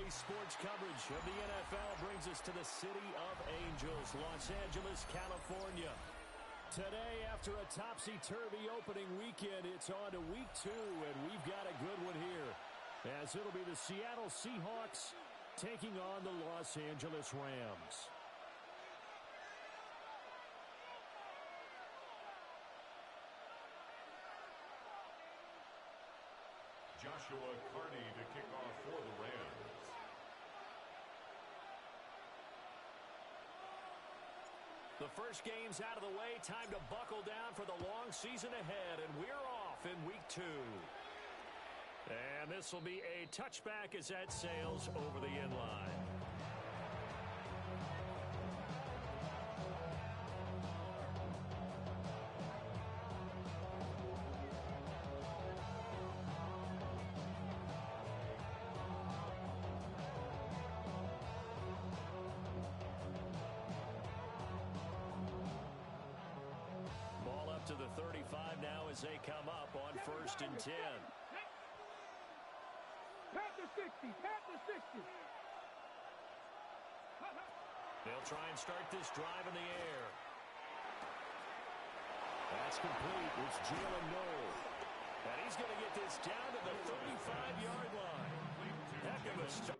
Today's sports coverage of the NFL brings us to the City of Angels, Los Angeles, California. Today, after a topsy-turvy opening weekend, it's on to week 2, and we've got a good one here, as it'll be the Seattle Seahawks taking on the Los Angeles Rams. Joshua Carney to kick off for the Rams. The first game's out of the way. Time to buckle down for the long season ahead, and we're off in week 2. And this will be a touchback as that sails over the end line. To the 35 now as they come up on 1st and 10. Pat the 60, pat the 60. They'll try and start this drive in the air. That's complete. It's Jalen Noel. And he's going to get this down to the 35-yard line. Heck of a start.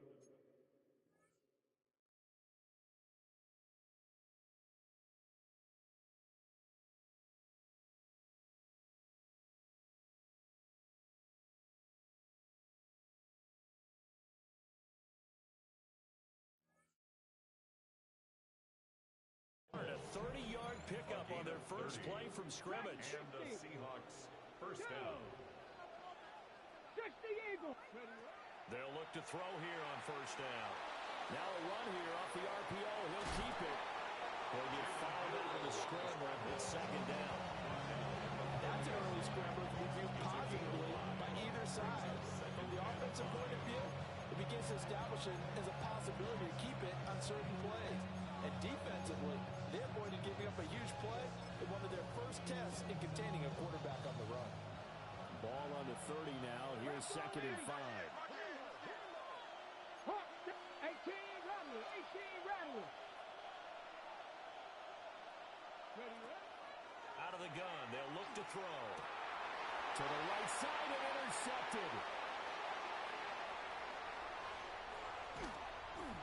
A 30-yard pickup on their first play from scrimmage. And the Seahawks first down. 60 Eagles. They'll look to throw here on 1st down. Now a run here off the RPO. He'll keep it. They'll get fouled out of the scramble. It's 2nd down. That's an early scramble to be viewed positively by either side. From the offensive point of view, it begins to establish it as a possibility to keep it on certain plays. And defensively, they avoided giving up a huge play in one of their first tests in containing a quarterback on the run. Ball on the 30 now. Here's 2nd and 5. 18 Rattler, 18 Rattler. Out of the gun, they'll look to throw. To the right side and intercepted.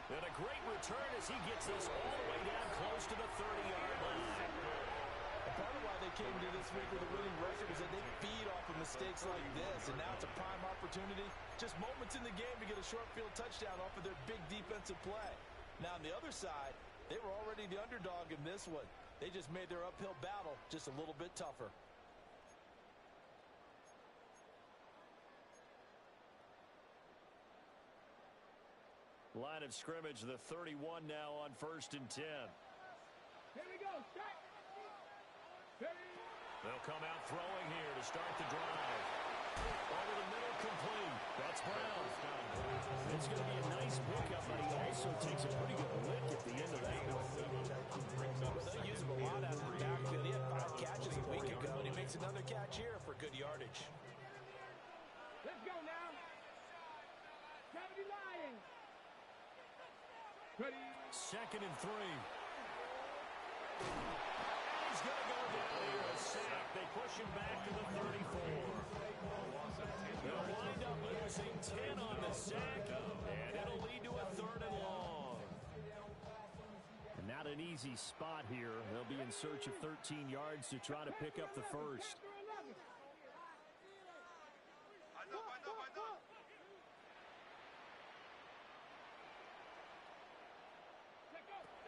And a great return as he gets this all the way down close to the 30-yard line. Part of why they came to this week with a winning record is that they feed off of mistakes like this, and now it's a prime opportunity, just moments in the game to get a short field touchdown off of their big defensive play. Now, on the other side, they were already the underdog in this one. They just made their uphill battle just a little bit tougher. Line of scrimmage, the 31 now on 1st and 10. Here we go, start. They'll come out throwing here to start the drive. Over the middle, complete. That's Brown. It's going to be a nice pickup, but he also takes a pretty good lick at the end of that one. They'll use him a lot out of the backfield. He had 5 catches a week ago, and he makes another catch here for good yardage. Let's go now. 70 Lions. 2nd and 3. He's going to go down here, a sack. They push him back to the 34. They'll wind up losing 10 on the sack, and it'll lead to a 3rd and long. And not an easy spot here. They'll be in search of 13 yards to try to pick up the first.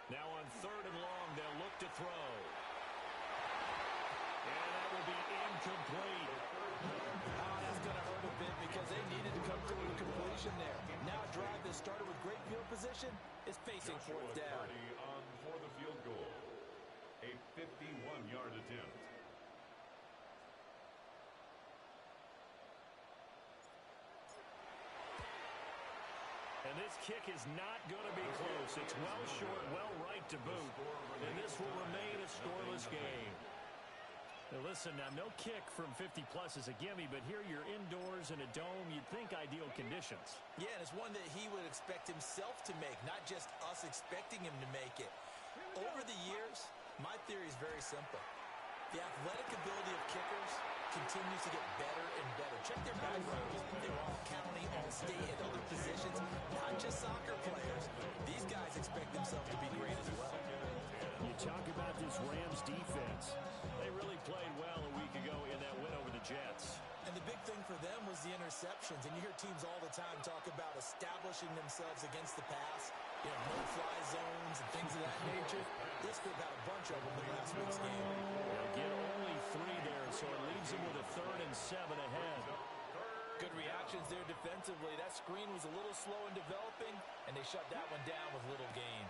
Now on 3rd and long, they'll look to throw. And that will be incomplete. Oh, that's going to hurt a bit because they needed to come through with a completion there. Now a drive that started with great field position is facing 4th down. On for the field goal. A 51-yard attempt. And this kick is not going to be close. It's well short, well right to boot. And this will remain a scoreless game. Now listen, now no kick from 50-plus is a gimme, but here you're indoors in a dome. You'd think ideal conditions. Yeah, and it's one that he would expect himself to make, not just us expecting him to make it. Over the years, my theory is very simple. The athletic ability of kickers continues to get better and better. Check their backgrounds. They were all county, all state, and other positions, not just soccer players. These guys expect themselves to be great as well. You talk about this Rams defense. They really played well a week ago in that win over the Jets. And the big thing for them was the interceptions. And you hear teams all the time talk about establishing themselves against the pass, no-fly zones and things of that nature. This group had a bunch of them in last week's game. They'll get only 3 there, so it leaves them with a 3rd and 7 ahead. Good reactions there defensively. That screen was a little slow in developing, and they shut that one down with little gain.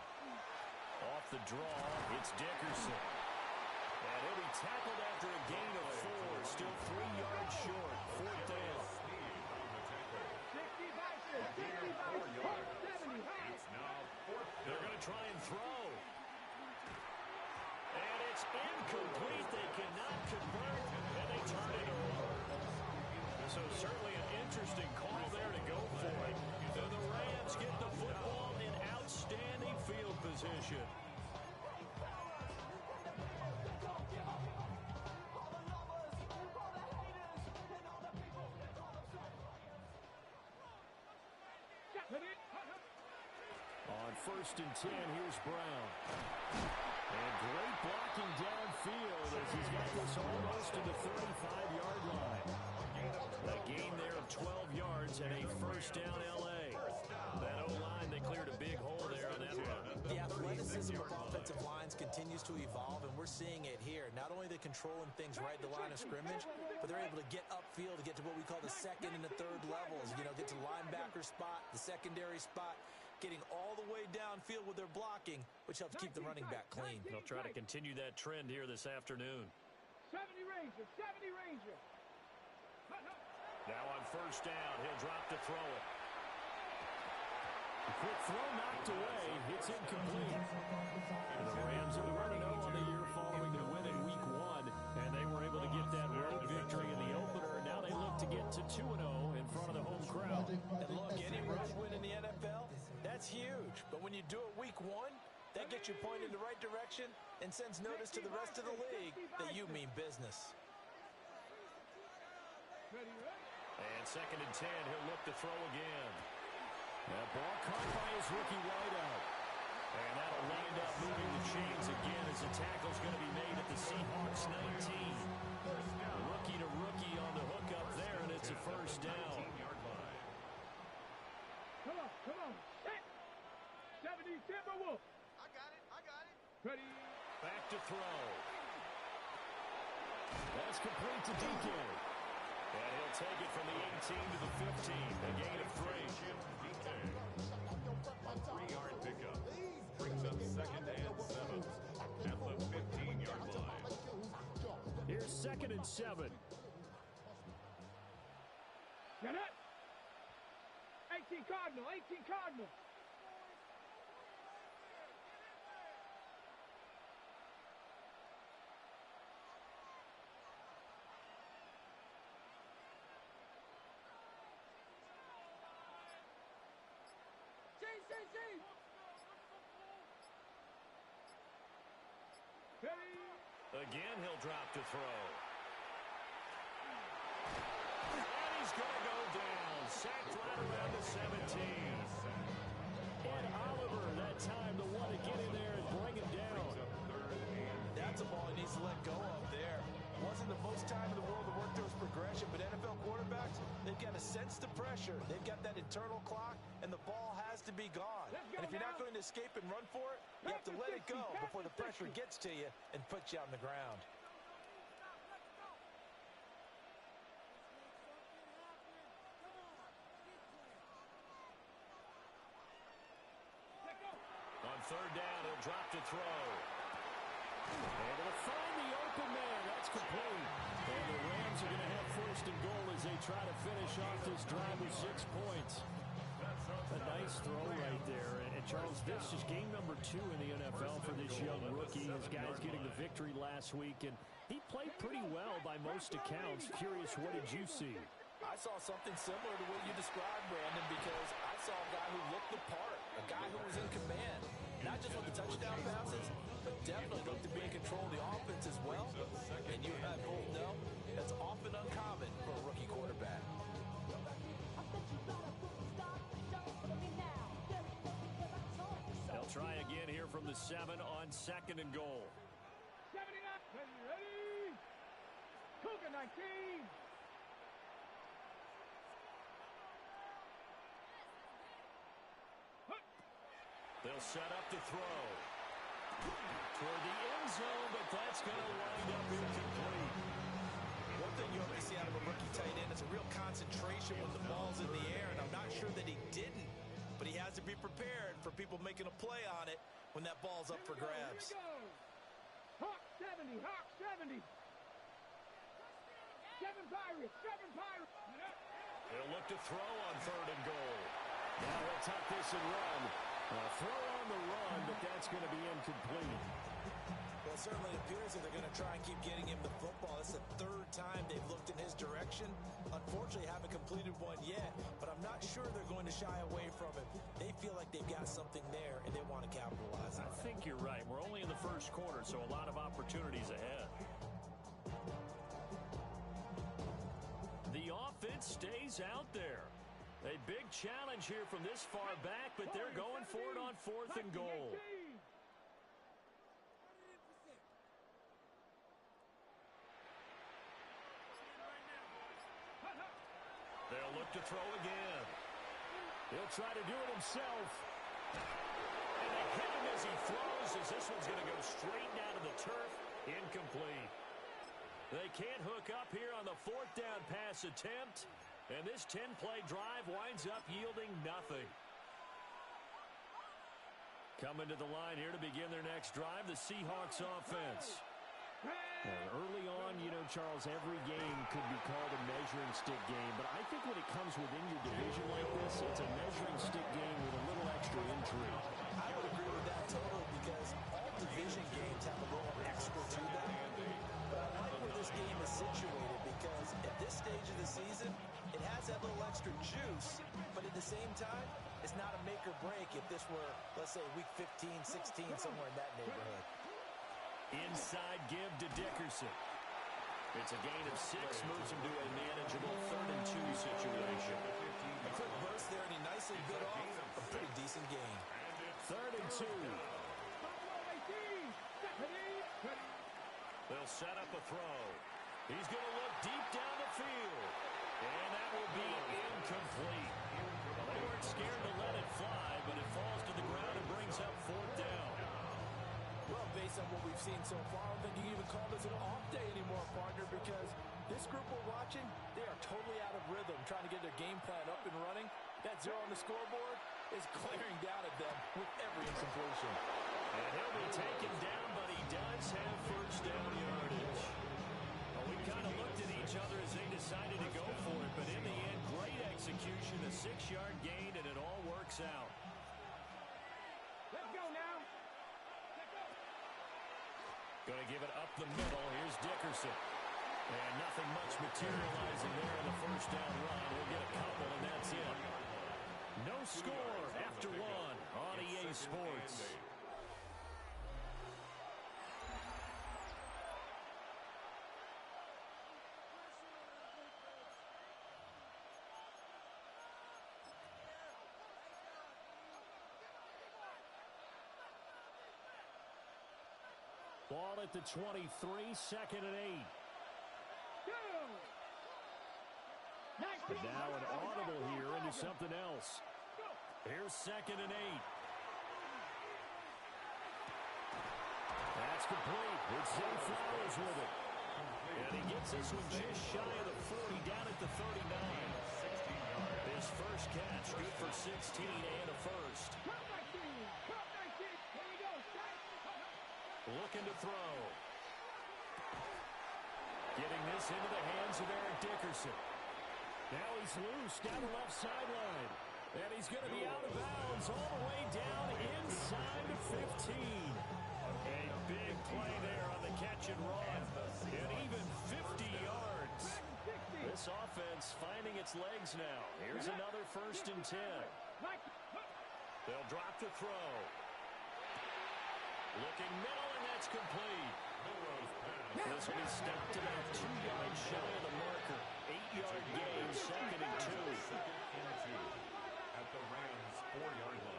Off the draw, it's Dickerson. And he'll be tackled after a gain of 4. Still 3 yards short. 4th down. 60 by 70. They're going to try and throw. And it's incomplete. They cannot convert, and they turn it over. So certainly an interesting call there to go for it. And the Rams get the football in outstanding field position. On 1st and 10, here's Brown. And great blocking downfield as he's got this almost to the 35-yard line. A gain there of 12 yards and a 1st down L.A. That O-line, they cleared a big hole there on that run. The athleticism of offensive lines continues to evolve, and we're seeing it here. Not only are they controlling things right at the line of scrimmage, but they're able to get upfield to get to what we call the 2nd and the 3rd levels. Get to linebacker spot, the secondary spot, getting all the way downfield with their blocking, which helps keep the running back clean. They'll try to continue that trend here this afternoon. 70 Ranger. Now on 1st down, he'll drop to throw it. A quick throw knocked away. It's incomplete. And the Rams are 1-0 on the year following their win in Week 1, and they were able to get that road victory in the opener. Now they look to get to 2-0 in front of the home crowd. And look, any road win in the NFL, that's huge. But when you do it Week 1, that gets you pointed in the right direction and sends notice to the rest of the league that you mean business. And 2nd and 10, he'll look to throw again. That ball caught by his rookie wideout. And that'll wind up moving the chains again as the tackle's going to be made at the Seahawks 19. Rookie to rookie on the hook up there, and it's a 1st down. Come on. Set. 70 Timberwolf. I got it. Ready. Back to throw. That's complete to DK. And he'll take it from the 18 to the 15. A gain of 3. A 3-yard pickup. Brings up 2nd and 7 at the 15-yard line. Here's 2nd and 7. Get it. 18 Cardinal. Again, he'll drop to throw. And he's going to go down. Sacked right around the 17. And Oliver, that time, the one to get in there and bring him down. That's a ball he needs to let go of there. Wasn't the most time in the world to work through his progression, but NFL quarterbacks, they've got to sense the pressure. They've got that internal clock, and the ball has to be gone. And if you're not going to escape and run for it, you have to let it go before the pressure gets to you and puts you on the ground. On 3rd down, he'll drop to throw. And he'll find the open man. That's complete. And the Rams are going to have 1st and goal as they try to finish off this drive with 6 points. A nice throw right there. And Charles, this is game number 2 in the NFL for this young rookie. His guys getting the victory last week, and he played pretty well by most accounts. Curious, what did you see? I saw something similar to what you described, Brandon, because I saw a guy who looked the part, a guy who was in command, not just with the touchdown passes, but definitely looked to be in control of the offense as well. And you and I both know that's often uncommon for a rookie quarterback. They'll try again here from the 7 on 2nd and goal. 79, ready? Cougar 19. They'll set up to throw. Toward the end zone, but that's going to wind up incomplete. One thing you always see out of a rookie tight end is a real concentration when the ball's in the air, and I'm not sure that he didn't, but he has to be prepared for people making a play on it when that ball's up for grabs. Here we go. Hawk 70, Hawk 70. 7 Pirates, 7 Pirates. They'll look to throw on 3rd and goal. Now they'll tuck this and run. Throw on the run, but that's going to be incomplete. Well, it certainly appears that they're going to try and keep getting him the football. It's the 3rd time they've looked in his direction. Unfortunately, haven't completed one yet, but I'm not sure they're going to shy away from it. They feel like they've got something there, and they want to capitalize on it. I think you're right. We're only in the first quarter, so a lot of opportunities ahead. The offense stays out there. A big challenge here from this far back, but they're going for it on 4th and goal. They'll look to throw again. He'll try to do it himself. And they hit him as he throws, as this one's going to go straight down to the turf. Incomplete. They can't hook up here on the 4th down pass attempt. And this 10-play drive winds up yielding nothing. Coming to the line here to begin their next drive, the Seahawks offense. And early on, you know, Charles, every game could be called a measuring stick game. But I think when it comes within your division like this, it's a measuring stick game with a little extra intrigue. I would agree with that totally because all division games have a little extra to them. But I like where this game is situated because at this stage of the season, it has that little extra juice, but at the same time, it's not a make or break if this were, let's say, week 15, 16, somewhere in that neighborhood. Inside give to Dickerson. It's a gain of 6, moves him to a manageable 3rd and 2 situation. A quick burst there, and he nicely bit off a pretty decent gain. 3rd and 2. They'll set up a throw. He's going to look deep down the field. And that will be incomplete. Well, they weren't scared to let it fly, but it falls to the ground and brings up 4th down. Well, based on what we've seen so far, I don't think you can even call this an off day anymore, partner, because this group we're watching, they are totally out of rhythm, trying to get their game plan up and running. That 0 on the scoreboard is glaring down at them with every incompletion. And he'll be taken down, but he does have 1st down yardage. Well, we kind of looked at each other as they decided to go for it, but in the end, great execution, a 6-yard gain, and it all works out. Let's go now. Going to give it up the middle. Here's Dickerson. And nothing much materializing there in the 1st down run. We'll get a couple, and that's it. No score after 1 on EA Sports. Ball at the 23, 2nd and 8. Now an audible here into something else. Here's 2nd and 8. That's complete. It's Zay Flowers with it. And he gets this one just shy of the 40, down at the 39. His first catch, good for 16 and a 1st. Looking to throw. Getting this into the hands of Eric Dickerson. Now he's loose down the left sideline. And he's going to be out of bounds all the way down inside the 15. A big play there on the catch and run. And even 50 yards. This offense finding its legs now. Here's another 1st and 10. They'll drop the throw. Looking middle, and that's complete. This will be stopped about 2 yards shy of the marker. 8-yard gain, 2nd and 2. At the Rams' 4-yard line.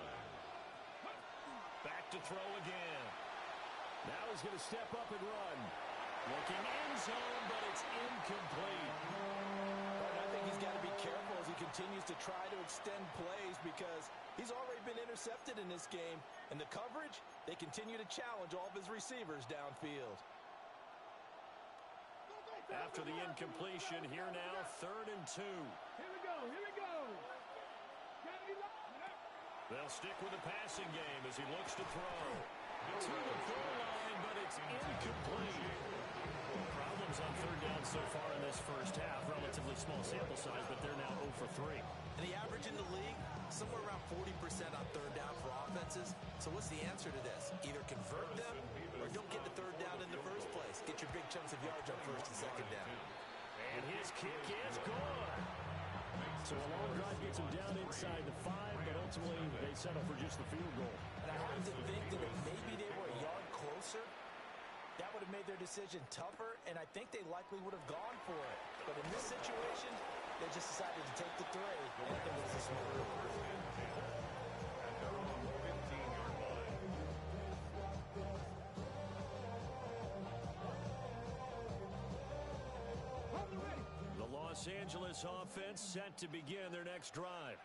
Back to throw again. Now he's going to step up and run. Looking end zone, but it's incomplete. I think he's got to be careful as he continues to try to extend plays because he's already been intercepted in this game. And the coverage, they continue to challenge all of his receivers downfield. After the incompletion, here now, 3rd and 2. Here we go, here we go. They'll stick with the passing game as he looks to throw. To the goal line, but it's incomplete. Problems on 3rd down so far in this first half. Relatively small sample size, but they're now 0 for 3. And the average in the league, somewhere around 40% on 3rd down for offenses. So what's the answer to this? Either convert them or don't get the 3rd down in the first place. Get your big chunks of yards on 1st and 2nd down. And his kick is good. So a long drive gets him down inside the 5, but ultimately they settle for just the field goal. And I have to think that if maybe they were a yard closer, that would have made their decision tougher, and I think they likely would have gone for it. But in this situation, they just decided to take the 3, and I think it was a smart move. At their own 15-yard line. The Los Angeles offense set to begin their next drive.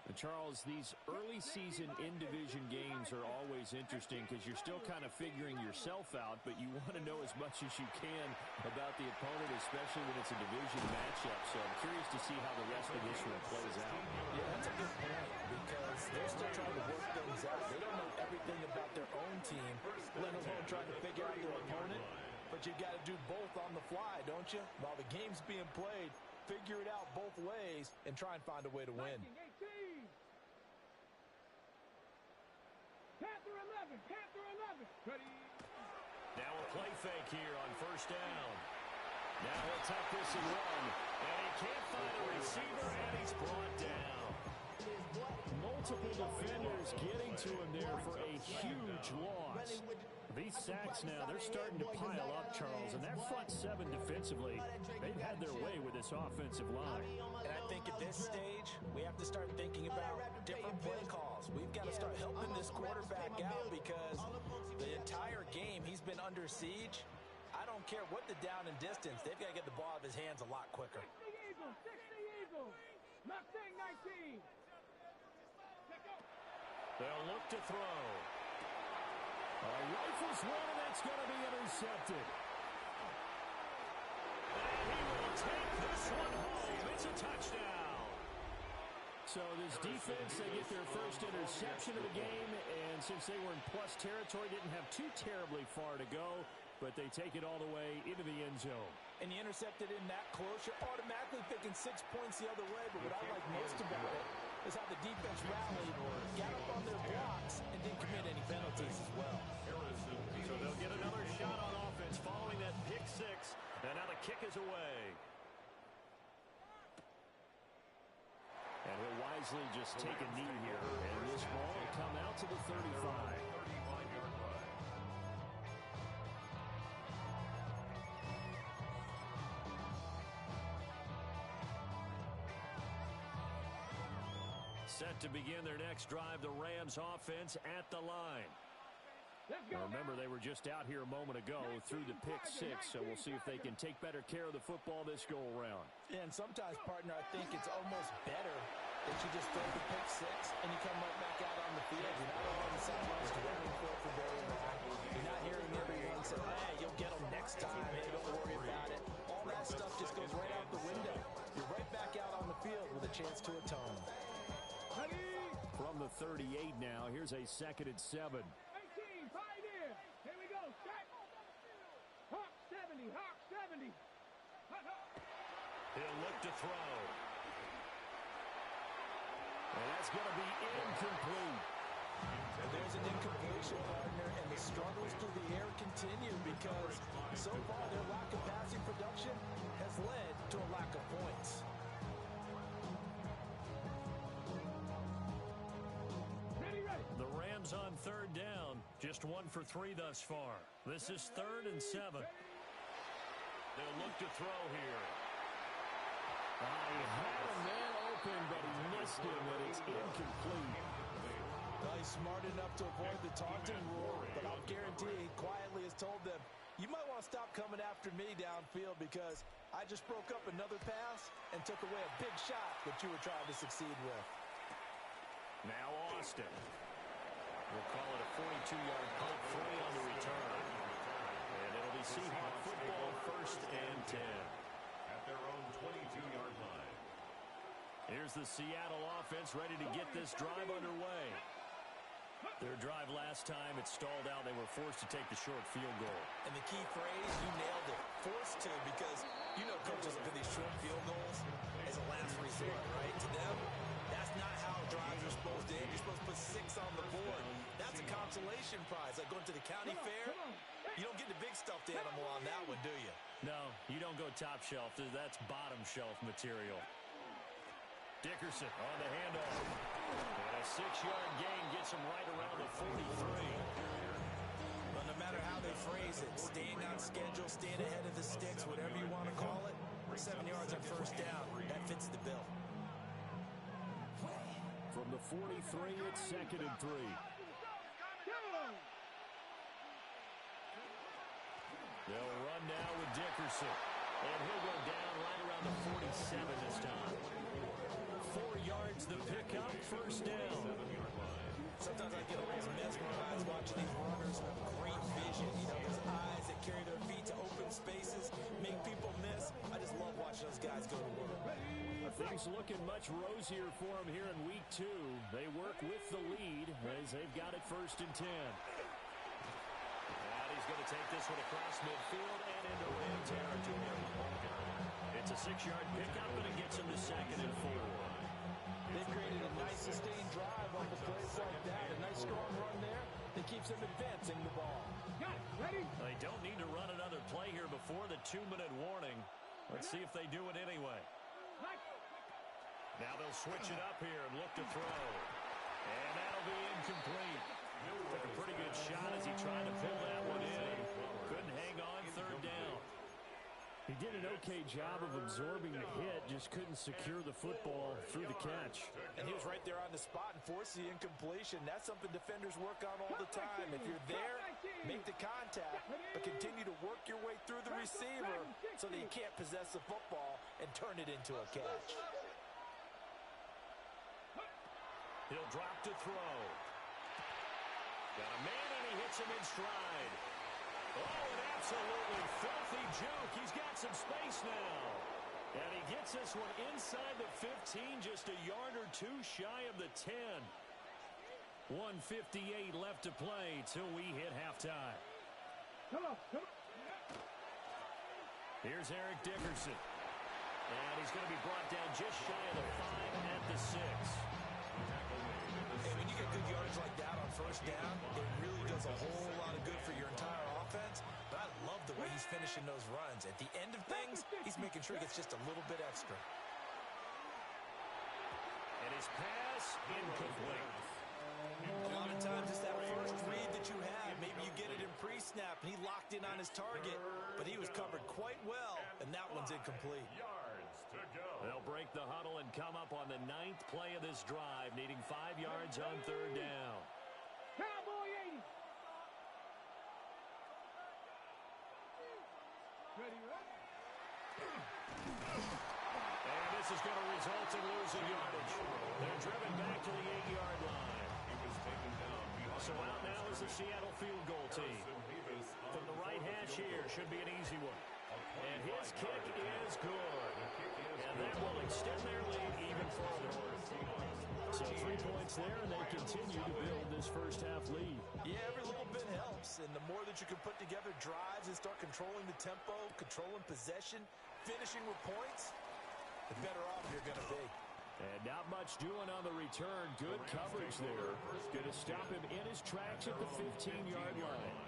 And Charles, these early season in-division games are always interesting because you're still kind of figuring yourself out, but you want to know as much as you can about the opponent, especially when it's a division matchup. So I'm curious to see how the rest of this one plays out. Yeah, that's a good point because they're still trying to work things out. They don't know everything about their own team, let alone trying to figure out their opponent. But you've got to do both on the fly, don't you? While the game's being played, figure it out both ways and try and find a way to win. Panther 11, Panther 11. Ready. Now a play fake here on 1st down. Now he'll tuck this and run. And he can't find a receiver, and he's brought down. Multiple defenders getting to him there for a huge loss. These sacks now, they're starting to pile up, Charles, and that front 7 defensively, they've had their way with this offensive line. And I think at this stage, we have to start thinking about different play calls. We've got to start helping this quarterback out because the entire game he's been under siege. I don't care what the down and distance, they've got to get the ball out of his hands a lot quicker. 60 Eagles, 60 Eagles. Mustang 19. They'll look to throw. A rifles one, and that's going to be intercepted. And he will take this one home. It's a touchdown. So this defense, they get their first interception of the game, and since they were in plus territory, didn't have too terribly far to go, but they take it all the way into the end zone. And you intercepted in that close, you're automatically thinking 6 points the other way, but what I like most about it is how the defense rallied, got up on their blocks, and didn't commit any penalties as well. So they'll get another shot on offense following that pick 6, and now the kick is away. And he'll wisely just take a knee here, and this ball will come out to the 35. Set to begin their next drive, the Rams offense at the line. Now remember, they were just out here a moment ago through the pick 6, so we'll see if they can take better care of the football this go-around. Yeah, and sometimes, partner, I think it's almost better that you just throw the pick 6 and you come right back out on the field. You're not on the sidelines waiting for it for very long. You're not hearing everyone say, hey, you'll get them next time. Hey, don't worry about it. All that stuff just goes right out the window. You're right back out on the field with a chance to atone. From the 38 now, here's a 2nd and 7. 18, pioneer. Here we go. Strike. Hawk 70, Hawk 70. He'll look to throw. And that's going to be incomplete. And there's because so far their lack of passing production has led to a lack of points. The Rams on third down. Just 1 for 3 thus far. This is 3rd and 7. They'll look to throw here. He had a man open, but he missed him, and it's incomplete. Well, he's smart enough to avoid the taunting rule, but I'll guarantee he quietly has told them, you might want to stop coming after me downfield because I just broke up another pass and took away a big shot that you were trying to succeed with. Now Austin. We'll call it a 42-yard punt, 3 on the return. And it'll be Seahawk football, 1st and 10. At their own 22-yard line. Here's the Seattle offense ready to get this drive underway. Their drive last time, it stalled out. They were forced to take the short field goal. And the key phrase, you nailed it. Forced to, because you know coaches look at these short field goals as a last resort, right? To them, that's not how drives are supposed to end. You're supposed to put 6 on the board. That's a consolation prize. Like going to the county fair, you don't get the big stuffed animal on that one, do you? No, you don't go top shelf. That's bottom shelf material. Dickerson on the handoff. And a 6-yard gain gets him right around the 43. Well, no matter how they phrase it, staying on schedule, staying ahead of the sticks, whatever you want to call it, 7 yards on 1st down, that fits the bill. From the 43, it's 2nd and 3. They'll run now with Dickerson. And he'll go down right around the 47 this time. 4 yards the pickup, 1st down. Sometimes I get almost mesmerized watching these runners who have great vision. You know, those eyes that carry their feet to open spaces, make people miss. I just love watching those guys go to work. Things looking much rosier for them here in week 2. They work with the lead as they've got it 1st and 10. And he's going to take this one across midfield and into Ram territory. It's a 6-yard pickup, and it gets him to 2nd and 4. They've created a nice sustained drive on the plays like that. A nice strong run there that keeps them advancing the ball. Ready? They don't need to run another play here before the 2-minute warning. Let's see if they do it anyway. Now they'll switch it up here and look to throw. And that'll be incomplete. Took a pretty good shot as he tried to pull that one in. Couldn't hang on 3rd down. He did an okay job of absorbing the hit, just couldn't secure the football through the catch. And he was right there on the spot and forced the incompletion. That's something defenders work on all the time. If you're there, make the contact, but continue to work your way through the receiver so that you can't possess the football and turn it into a catch. He'll drop to throw. Got a man, and he hits him in stride. Oh, an absolutely filthy juke. He's got some space now. And he gets this one inside the 15, just a yard or 2 shy of the 10. 1:58 left to play till we hit halftime. Come on. Here's Eric Dickerson. And he's going to be brought down just shy of the 5 at the 6. And when you get good yardage like that on 1st down, it really does a whole lot of good for your entire offense. But I love the way he's finishing those runs. At the end of things, he's making sure he gets just a little bit extra. And his pass incomplete. A lot of times it's that first read that you have. Maybe you get it in pre-snap, and he locked in on his target. But he was covered quite well, and that one's incomplete. Yards to go. They'll break the huddle and come up on the 9th play of this drive, needing 5 yards on 3rd down. Cowboy 80. Ready? And this is going to result in losing yardage. They're driven back to the 8-yard line. He was taken down behind. So out now is the Seattle field goal team. From the right hash here, should be an easy one. And his kick is good. And that will extend their lead even further. So 3 points there, and they continue to build this first-half lead. Yeah, every little bit helps. And the more that you can put together drives and start controlling the tempo, controlling possession, finishing with points, the better off you're going to be. And not much doing on the return. Good coverage there. Going to stop him in his tracks at the 15-yard line.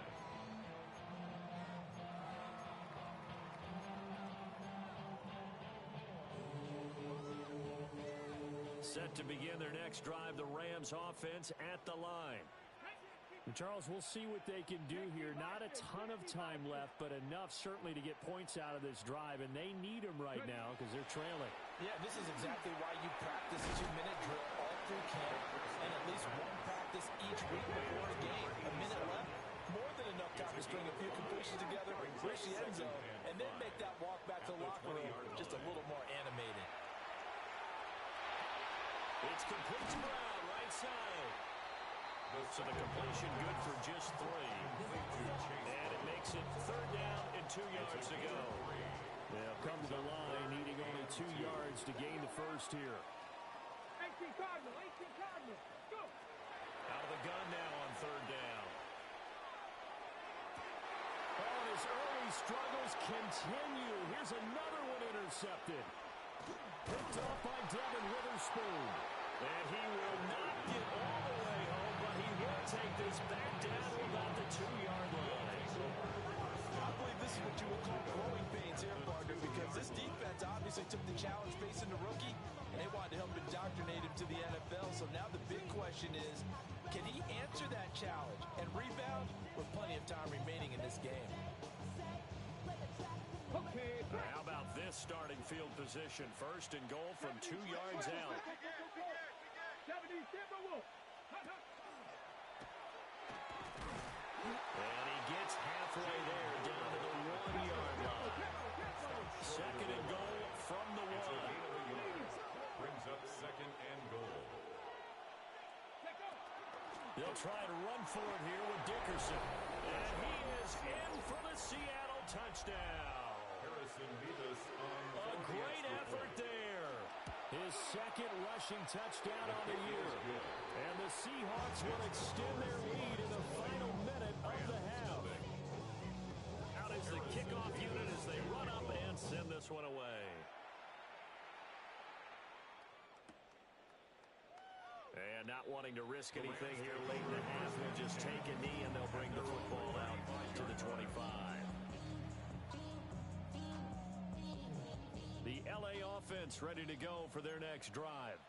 begin their next drive, the Rams offense at the line. And Charles, we'll see what they can do here. Not a ton of time left, but enough certainly to get points out of this drive, and they need them right now because they're trailing. Yeah, this is exactly why you practice 2-minute drill all through camp and at least one practice each week before a game. A minute left, more than enough time to string a few completions together, reach the end zone, and then make that walk back to the locker room just a little more animated. It's complete to Brown, right side. So the completion good for just 3. And it makes it 3rd down and 2 yards to go. They'll come to the line, needing only 2 yards to gain the first here. 18 Cardinal, go! Out of the gun now on 3rd down. Oh, and his early struggles continue. Here's another one intercepted. Picked off by Devin Witherspoon. And he will not get all the way home, but he will take this back down to about the 2-yard line. I believe this is what you would call growing pains here, partner, because this defense obviously took the challenge facing the rookie, and they wanted to help indoctrinate him to the NFL. So now the big question is, can he answer that challenge and rebound with plenty of time remaining in this game? Okay. How about this starting field position? 1st and goal from 2 yards out. 70 Timberwolves. And he gets halfway there, down to the 1-yard line. 2nd and goal from the 1. Brings up 2nd and goal. They'll try to run for it here with Dickerson. And he is in for the Seattle touchdown. A great effort there. His 2nd rushing touchdown on the year. And the Seahawks will extend their lead in the final minute of the half. Out is the kickoff unit as they run up and send this one away. And not wanting to risk anything here late in the half, they'll just take a knee and they'll bring the football out to the 25. The LA offense ready to go for their next drive.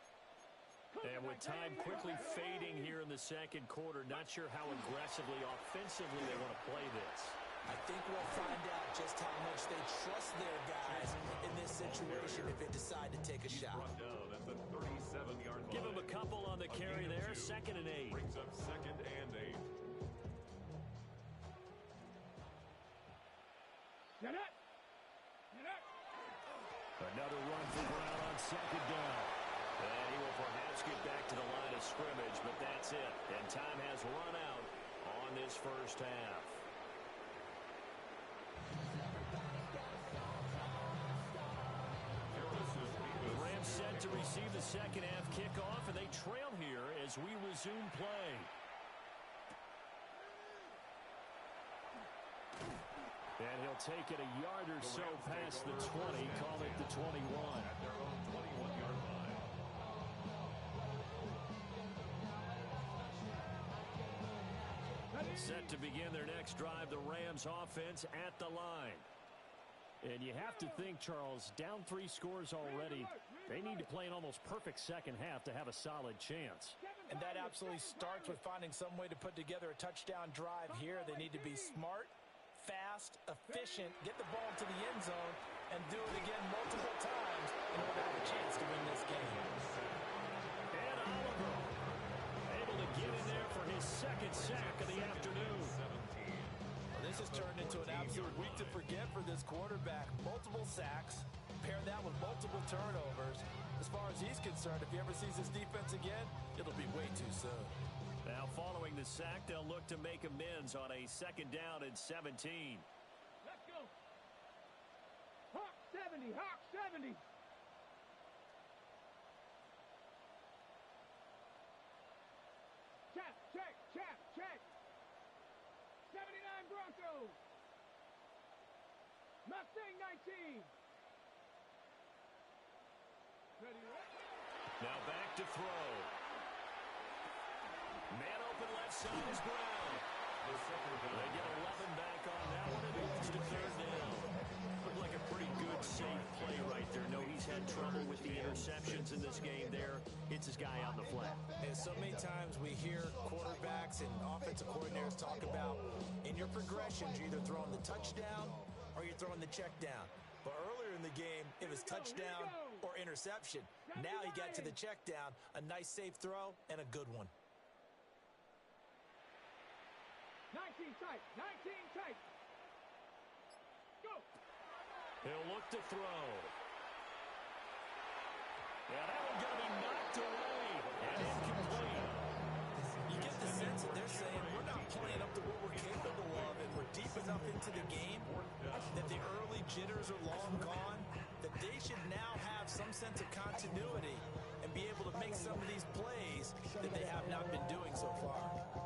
And with time quickly fading here in the 2nd quarter, not sure how aggressively, offensively they want to play this. I think we'll find out just how much they trust their guys in this situation if they decide to take a shot. Give him a couple on the carry there, 2nd and 8. Brings up 2nd and 8. Get it! Another run for Brown on 2nd down. And he will perhaps get back to the line of scrimmage, but that's it. And time has run out on this first half. The Rams set to receive the 2nd half kickoff, and they trail here as we resume play. And he'll take it a yard or so past the 20, call it the 21. At their own 21-yard line. Set to begin their next drive, the Rams offense at the line. And you have to think, Charles, down 3 scores already. They need to play an almost perfect 2nd half to have a solid chance. And that absolutely starts with finding some way to put together a touchdown drive here. They need to be smart, fast, efficient, get the ball to the end zone, and do it again multiple times in order to have a chance to win this game. And Oliver able to get in there for his 2nd sack of the afternoon. This has turned into an absolute week to forget for this quarterback. Multiple sacks, pair that with multiple turnovers. As far as he's concerned, if he ever sees his defense again, it'll be way too soon. Now following the sack, they'll look to make amends on a 2nd down and 17. Let's go. Hawk 70, Hawk 70. Check. 79 Broncos. Mustang 19. Ready, Now back to throw. Man open left side is Brown. They get 11 back on that one. It moves to third down. Looked like a pretty good, safe play right there. No, he's had trouble with the interceptions in this game there. Hits his guy out in the flat. And so many times we hear quarterbacks and offensive coordinators talk about in your progressions, you're either throwing the touchdown or you're throwing the check down. But earlier in the game, it was touchdown or interception. Now he got to the check down, a nice safe throw, and a good one. 19 tight, 19 tight. Go. He'll look to throw. Yeah, that one's going to be knocked away and incomplete. You get the sense that they're saying we're not playing up to what we're capable of, and we're deep enough into the game that the early jitters are long gone, that they should now have some sense of continuity and be able to make some of these plays that they have not been doing so far.